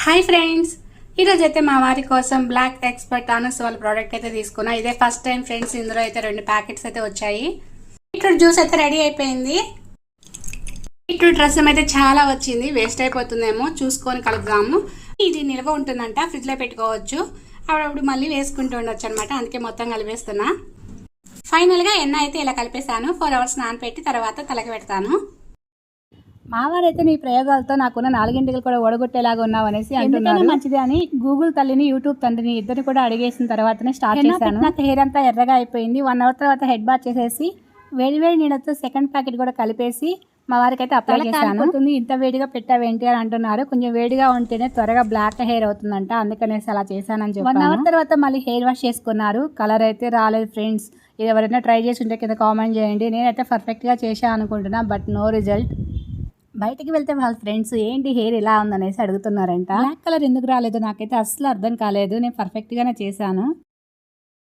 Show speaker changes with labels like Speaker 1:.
Speaker 1: Hi friends, ఈరోజు అయితే మా వారి కోసం బ్లాక్ ఎక్స్పర్ట్ అనస్ వాళ్ళ ప్రోడక్ట్ అయితే తీసుకున్నా. ఇదే ఫస్ట్ టైం ఫ్రెండ్స్. ఇందులో అయితే 2 ప్యాకెట్స్ అయితే వచ్చాయి. బీట్రూట్ జ్యూస్ అయితే రెడీ అయిపోయింది. బీట్రూట్ రసం అయితే చాలా వచ్చింది, వేస్ట్ అయిపోతుందేమో చూసుకొని కలుపుదాము. ఇది నిల్వ ఉంటుందంట, ఫ్రిడ్జ్లో పెట్టుకోవచ్చు. అప్పుడప్పుడు మళ్ళీ వేసుకుంటూ ఉండొచ్చు అనమాట. అందుకే మొత్తం కలిపేస్తున్నా. ఫైనల్గా ఎన్న అయితే ఇలా కలిపేసాను. 4 hours నానపెట్టి తర్వాత తలకి పెడతాను.
Speaker 2: మావారైతే నీ ప్రయోగాలతో నాకున్న 4 ఇంటికలు కూడా ఓడగొట్టేలాగా ఉన్నావు అనేసి అంటున్నారు. మంచిది అని గూగుల్ తల్లిని యూట్యూబ్ తండ్రిని ఇద్దరిని కూడా అడిగేసిన తర్వాతనే స్టార్ట్ చేశాను. నాకు హెయిర్ అంతా ఎర్రగా అయిపోయింది. 1 hour తర్వాత హెడ్ బాత్ చేసేసి వేడి నీళ్ళతో సెకండ్ ప్యాకెట్ కూడా కలిపేసి మా వారికి అయితే అప్లై చేశాను. ఇంత వేడిగా పెట్టావేంటి అని అంటున్నారు. కొంచెం వేడిగా ఉంటేనే త్వరగా బ్లాక్ హెయిర్ అవుతుందంట, అందుకనేసి అలా చేశానని చెప్పాను. 1 hour తర్వాత మళ్ళీ హెయిర్ వాష్ చేసుకున్నారు. కలర్ అయితే రాలేదు ఫ్రెండ్స్. ఇది ఎవరైనా ట్రై చేసి ఉంటే కింద కామెంట్ చేయండి. నేనైతే పర్ఫెక్ట్గా చేశాను అనుకుంటున్నా, బట్ నో రిజల్ట్. బయటికి వెళ్తే వాళ్ళ ఫ్రెండ్స్ ఏంటి హెయిర్ ఇలా ఉందనేసి అడుగుతున్నారంట. బ్లాక్ కలర్ ఎందుకు రాలేదు నాకైతే అస్సలు అర్థం కాలేదు. నేను పర్ఫెక్ట్గానే చేశాను.